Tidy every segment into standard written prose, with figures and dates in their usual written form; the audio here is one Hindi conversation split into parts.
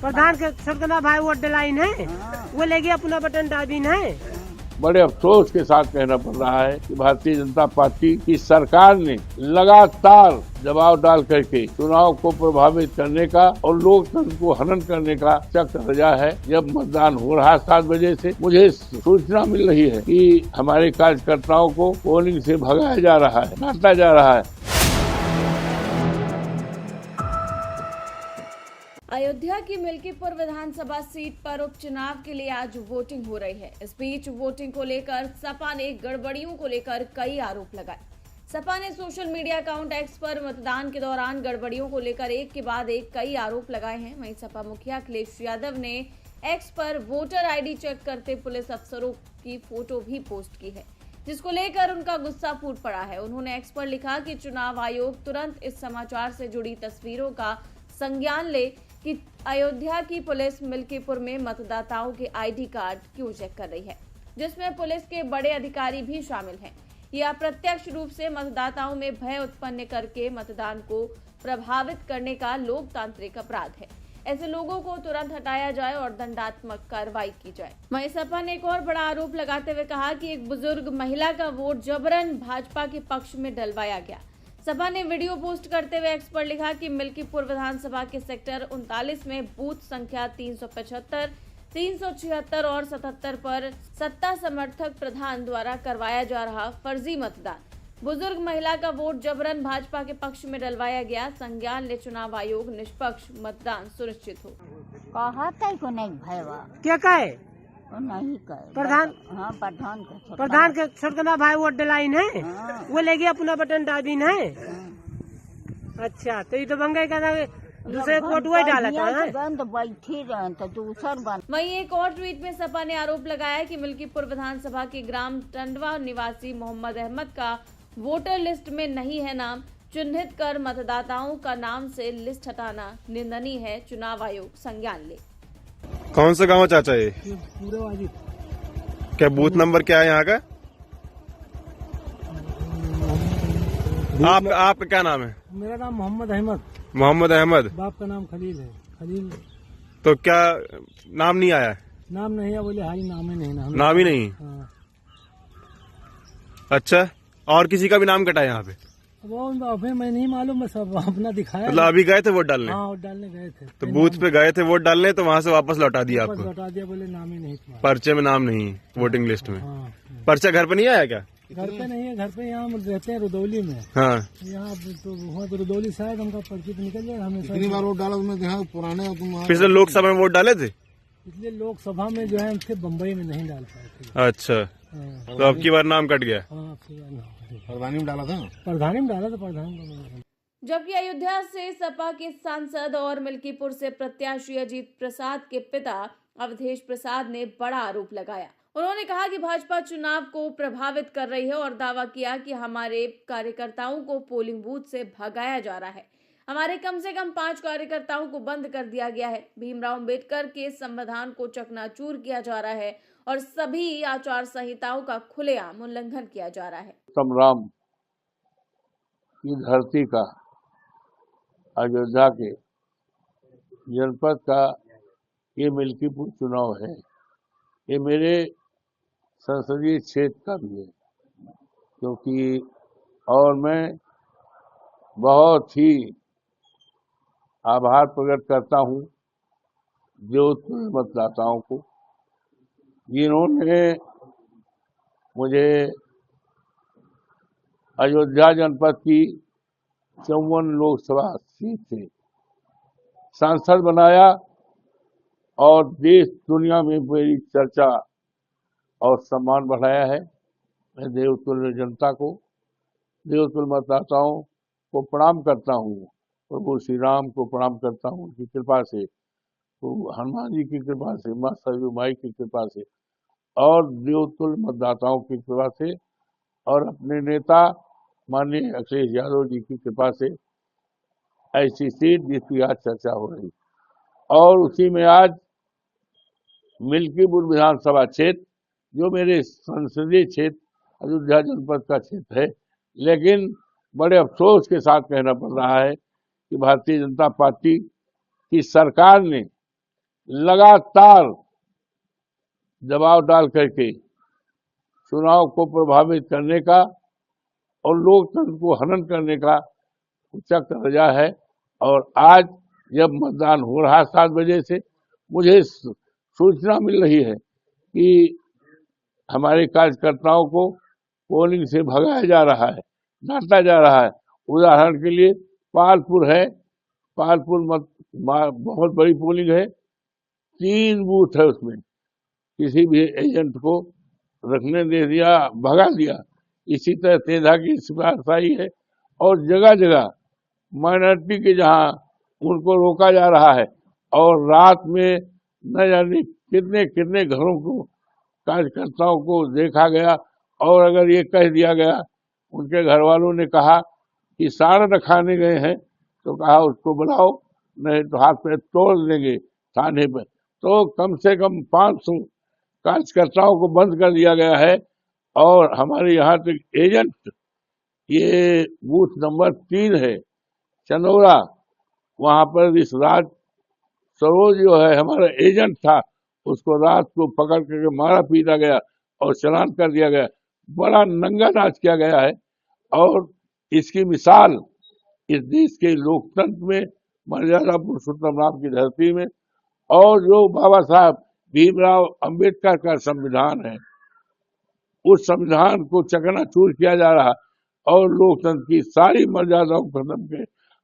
प्रधान के सरकना भाई वोट डलाइन है, वो ले गया अपना बटन दाबीन है। बड़े अफसोस के साथ कहना पड़ रहा है कि भारतीय जनता पार्टी की सरकार ने लगातार दबाव डाल करके चुनाव को प्रभावित करने का और लोकतंत्र को हनन करने का चक्र रचा है। जब मतदान हो रहा है 7 बजे से, मुझे सूचना मिल रही है कि हमारे कार्यकर्ताओं को पोलिंग से भगाया जा रहा है, काटा जा रहा है। अयोध्या की मिल्कीपुर विधानसभा सीट पर उपचुनाव के लिए आज वोटिंग हो रही है। इस बीच वोटिंग को लेकर सपा ने गड़बड़ियों को लेकर कई आरोप लगाए। सपा ने सोशल मीडिया अकाउंट एक्स पर मतदान के दौरान गड़बड़ियों को लेकर एक के बाद एक कई आरोप लगाए हैं। वहीं सपा मुखिया अखिलेश यादव ने एक्स पर वोटर आईडी चेक करते पुलिस अफसरों की फोटो भी पोस्ट की है, जिसको लेकर उनका गुस्सा फूट पड़ा है। उन्होंने एक्स पर लिखा कि चुनाव आयोग तुरंत इस समाचार से जुड़ी तस्वीरों का संज्ञान ले कि अयोध्या की पुलिस मिल्कीपुर में मतदाताओं के आईडी कार्ड क्यों चेक कर रही है, जिसमें पुलिस के बड़े अधिकारी भी शामिल हैं। यह अप्रत्यक्ष रूप से मतदाताओं में भय उत्पन्न करके मतदान को प्रभावित करने का लोकतांत्रिक अपराध है। ऐसे लोगों को तुरंत हटाया जाए और दंडात्मक कार्रवाई की जाए। वहीं सपा ने एक और बड़ा आरोप लगाते हुए कहा कि एक बुजुर्ग महिला का वोट जबरन भाजपा के पक्ष में डलवाया गया। सपा ने वीडियो पोस्ट करते हुए एक्स पर लिखा कि मिल्कीपुर विधानसभा के सेक्टर 39 में बूथ संख्या 375, 376 और 77 पर सत्ता समर्थक प्रधान द्वारा करवाया जा रहा फर्जी मतदान, बुजुर्ग महिला का वोट जबरन भाजपा के पक्ष में डलवाया गया। संज्ञान ले चुनाव आयोग निष्पक्ष मतदान सुनिश्चित हो। को नहीं भयवा क्या कहे नहीं कहे प्रधान? हाँ, प्रधान के सरकना भाई वोट डलाइन है, वो ले गया अपना बटन दाबीन है। अच्छा, तो ये तो बंगाई का दूसरे वोट वही डाला था। बैठी रहे तो दूसर बन। वहीं एक और ट्वीट में सपा ने आरोप लगाया कि मिल्कीपुर विधानसभा के ग्राम टंडवा निवासी मोहम्मद अहमद का वोटर लिस्ट में नहीं है नाम, चिन्हित कर मतदाताओं का नाम से लिस्ट हटाना निंदनीय है। चुनाव आयोग संज्ञान ले। कौन सा गांव चाचा ये? पूरे वाली क्या बूथ नंबर क्या है यहाँ का? आपका क्या नाम है? मेरा नाम मोहम्मद अहमद। मोहम्मद अहमद। बाप का नाम खलील है। खलील तो क्या नाम नहीं आया? नाम नहीं है, बोले हाई नाम ही नहीं। नाम ही नहीं। हाँ। अच्छा, और किसी का भी नाम कटा है यहाँ पे? वो अभी मैं नहीं मालूम, बस अपना दिखाया। मतलब अभी गए थे वोट डालने? हाँ, वोट डालने गए थे। तो बूथ पे गए थे वोट डालने, तो वहाँ से वापस लौटा दिया आपको? लौटा दिया, बोले नाम ही नहीं तुम्हारा। पर्चे में नाम नहीं, वोटिंग लिस्ट में। हाँ। पर्चा घर पे नहीं आया क्या? घर पे नहीं है, घर पे यहाँ रहते हैं रुदौली में। हाँ, यहाँ तो वहाँ तो रुदौली शायद हमका पर्ची तो निकल जाएगा। हमेशा कितनी बार वोट डाला तुमने? पुराने तुम पिछले लोकसभा में वोट डाले थे? इसलिए लोकसभा में जो है थे, बम्बई में नहीं डाल पाए थे। अच्छा, हाँ। तो अब की बार नाम कट गया? हाँ, प्रधानी में डाला था। प्रधानी में डाला था, प्रधान। जबकि अयोध्या से सपा के सांसद और मिल्कीपुर से प्रत्याशी अजीत प्रसाद के पिता अवधेश प्रसाद ने बड़ा आरोप लगाया। उन्होंने कहा कि भाजपा चुनाव को प्रभावित कर रही है और दावा किया कि हमारे कार्यकर्ताओं को पोलिंग बूथ से भगाया जा रहा है। हमारे कम से कम 5 कार्यकर्ताओं को बंद कर दिया गया है। भीमराव अम्बेडकर के संविधान को चकनाचूर किया जा रहा है और सभी आचार संहिताओं का खुलेआम उल्लंघन किया जा रहा है। राम की धरती का, अयोध्या के जनपद का ये मिल्कीपुर चुनाव है। ये मेरे संसदीय क्षेत्र का भी है, क्योंकि और मैं बहुत ही आभार प्रकट करता हूँ जोधपुर मतदाताओं को, जिन्होंने मुझे अयोध्या जनपद की 54 लोकसभा सीट से सांसद बनाया और देश दुनिया में मेरी चर्चा और सम्मान बढ़ाया है। मैं देवतुल्य जनता को, देवतुल्य मतदाताओं को प्रणाम करता हूँ। प्रभु श्री राम को प्रणाम करता हूँ, उनकी कृपा से, तो हनुमान जी की कृपा से, माँ सरयू माई की कृपा से और देवतुल्य मतदाताओं की कृपा से और अपने नेता माननीय अखिलेश यादव जी की कृपा से ऐसी सीट जिसकी आज चर्चा हो रही। और उसी में आज मिल्कीपुर विधानसभा क्षेत्र, जो मेरे संसदीय क्षेत्र अयोध्या जनपद का क्षेत्र है, लेकिन बड़े अफसोस के साथ कहना पड़ रहा है कि भारतीय जनता पार्टी की सरकार ने लगातार दबाव डाल करके चुनाव को प्रभावित करने का और लोकतंत्र को हनन करने का उचक रजा है। और आज जब मतदान हो रहा 7 बजे से मुझे सूचना मिल रही है कि हमारे कार्यकर्ताओं को पोलिंग से भगाया जा रहा है, डांटा जा रहा है। उदाहरण के लिए पालपुर है, पालपुर बहुत बड़ी पोलिंग है, 3 बूथ है, उसमें किसी भी एजेंट को रखने दे दिया, भगा दिया। इसी तरह तेजा की सिपाही है और जगह जगह माइनॉरिटी के जहां उनको रोका जा रहा है और रात में न जाने कितने कितने घरों को कार्यकर्ताओं को देखा गया। और अगर ये कह दिया गया, उनके घर वालों ने कहा कि साड़ खाने गए हैं, तो कहा उसको बुलाओ, नहीं तो हाथ पे तोड़ देंगे थाने पर। तो कम से कम 500 कार्यकर्ताओं को बंद कर दिया गया है। और हमारे यहाँ तक एजेंट, ये बूथ नंबर 3 है चनौरा, वहां पर इस रात सरोज जो है हमारा एजेंट था, उसको रात को पकड़ करके मारा पीटा गया और चालान कर दिया गया। बड़ा नंगा नाच किया गया है। और इसकी मिसाल इस देश के लोकतंत्र में, मर्यादा पुरुषोत्तम राम की धरती में, और जो बाबा साहब भीमराव अंबेडकर का संविधान है, उस संविधान को चकनाचूर किया जा रहा और लोकतंत्र की सारी मर्यादाओं को खत्म के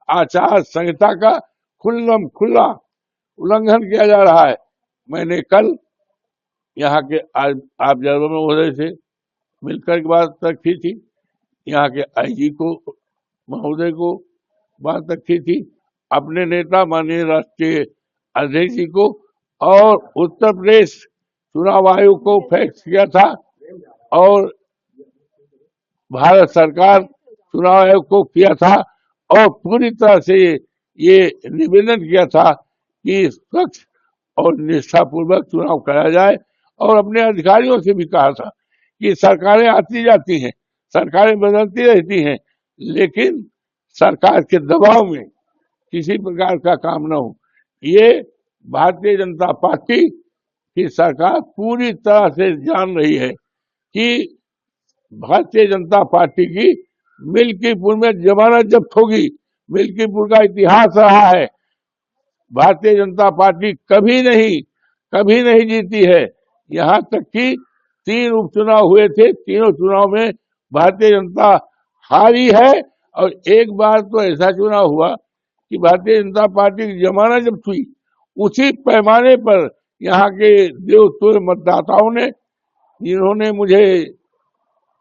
आचार संहिता का खुल्लम खुल्ला उल्लंघन किया जा रहा है। मैंने कल यहाँ के ऑब्जर्वर महोदय से मिलकर के बात रखी थी, यहाँ के आईजी को महोदय को बात रखी थी, अपने नेता माननीय राष्ट्रीय अध्यक्ष जी को, और उत्तर प्रदेश चुनाव आयोग को फैक्स किया था और भारत सरकार चुनाव आयोग को किया था और पूरी तरह से ये निवेदन किया था कि स्वच्छ और निष्ठापूर्वक चुनाव कराया जाए। और अपने अधिकारियों से भी कहा था कि सरकारें आती जाती हैं, सरकारें बदलती रहती हैं, लेकिन सरकार के दबाव में किसी प्रकार का काम न हो। ये भारतीय जनता पार्टी की सरकार पूरी तरह से जान रही है कि भारतीय जनता पार्टी की मिल्कीपुर में जमानत जब्त होगी। मिल्कीपुर का इतिहास रहा है, भारतीय जनता पार्टी कभी नहीं जीती है। यहाँ तक कि 3 उपचुनाव हुए थे, तीनों चुनाव में भारतीय जनता हारी है। और एक बार तो ऐसा चुनाव हुआ कि भारतीय जनता पार्टी की जमानत जब्त हुई। उसी पैमाने पर यहाँ के देवतुल्य मतदाताओं ने, जिन्होंने मुझे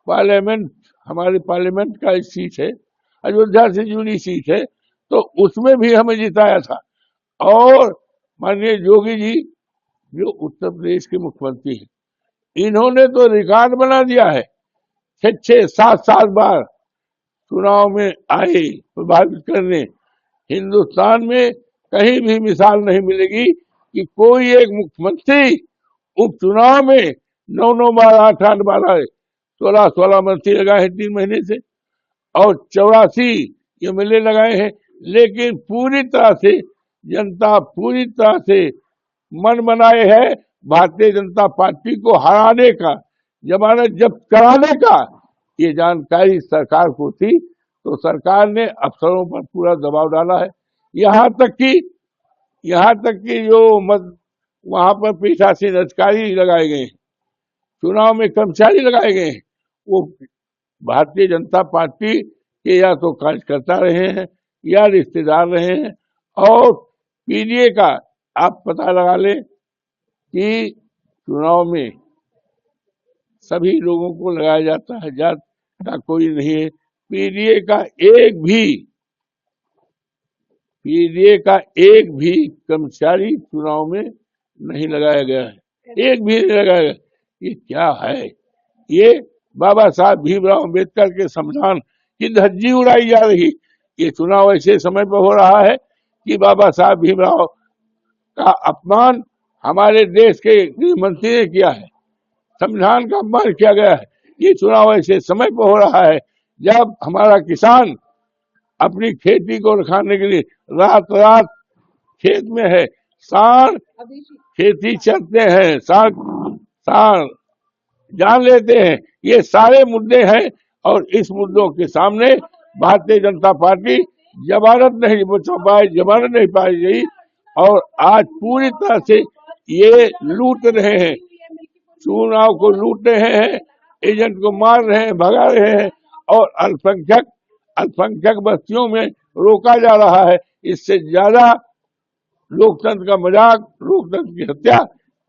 पार्लियामेंट, हमारे पार्लियामेंट का एक सीट है, अयोध्या से जुड़ी सीट है, तो उसमें भी हमें जिताया था। और माननीय योगी जी जो उत्तर प्रदेश के मुख्यमंत्री हैं, इन्होंने तो रिकॉर्ड बना दिया है। 6-7 बार चुनाव में आए प्रभावित करने। हिंदुस्तान में कहीं भी मिसाल नहीं मिलेगी कि कोई एक मुख्यमंत्री उपचुनाव में 9 बार 8 बार आए। 16 मंत्री लगाए हैं 3 महीने से और 84 एमएलए लगाए हैं। लेकिन पूरी तरह से जनता पूरी तरह से मन बनाए है भारतीय जनता पार्टी को हराने का, जमानत जब्त कराने का। ये जानकारी सरकार को थी, तो सरकार ने अफसरों पर पूरा दबाव डाला है। यहाँ तक कि जो वहां पर पीठासीन अधिकारी लगाए गए हैं, चुनाव में कर्मचारी लगाए गए हैं, वो भारतीय जनता पार्टी के या तो कार्यकर्ता रहे हैं या रिश्तेदार रहे हैं। और पीडीए का आप पता लगा लें कि चुनाव में सभी लोगों को लगाया जाता है, जात का कोई नहीं है। पीडीए का एक भी कर्मचारी चुनाव में नहीं लगाया गया है, एक भी नहीं लगाया गया। ये क्या है? ये बाबा साहब भीमराव अंबेडकर के संविधान की धज्जी उड़ाई जा रही। ये चुनाव ऐसे समय पर हो रहा है कि बाबा साहब भीमराव का अपमान हमारे देश के गृह मंत्री ने किया है, संविधान का अपमान किया गया है। ये चुनाव ऐसे समय पर हो रहा है जब हमारा किसान अपनी खेती को रखाने के लिए रात रात खेत में है, सांड खेती चलते हैं, सांड जान लेते हैं। ये सारे मुद्दे हैं और इस मुद्दों के सामने भारतीय जनता पार्टी जमानत नहीं पाई गई और आज पूरी तरह से ये लूट रहे हैं, चुनाव को लूट रहे हैं, एजेंट को मार रहे हैं, भगा रहे हैं और अल्पसंख्यक बस्तियों में रोका जा रहा है। इससे ज्यादा लोकतंत्र का मजाक, लोकतंत्र की हत्या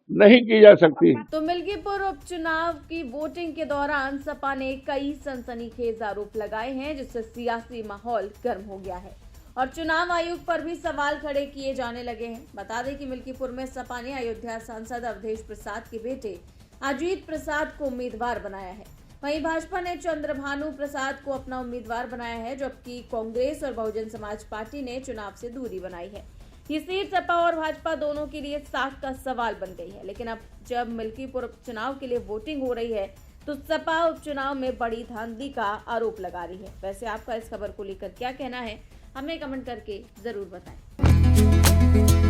नहीं की जा सकती। तो मिल्कीपुर उपचुनाव की वोटिंग के दौरान सपा ने कई सनसनीखेज आरोप लगाए हैं, जिससे सियासी माहौल गर्म हो गया है और चुनाव आयोग पर भी सवाल खड़े किए जाने लगे हैं। बता दें कि मिल्कीपुर में सपा ने अयोध्या सांसद अवधेश प्रसाद के बेटे अजीत प्रसाद को उम्मीदवार बनाया है। वहीं भाजपा ने चंद्रभानु प्रसाद को अपना उम्मीदवार बनाया है, जबकि कांग्रेस और बहुजन समाज पार्टी ने चुनाव से दूरी बनाई है। ये सीट सपा और भाजपा दोनों के लिए साख का सवाल बन गई है। लेकिन अब जब मिल्कीपुर उपचुनाव के लिए वोटिंग हो रही है तो सपा उपचुनाव में बड़ी धांधली का आरोप लगा रही है। वैसे आपका इस खबर को लेकर क्या कहना है, हमें कमेंट करके जरूर बताएं।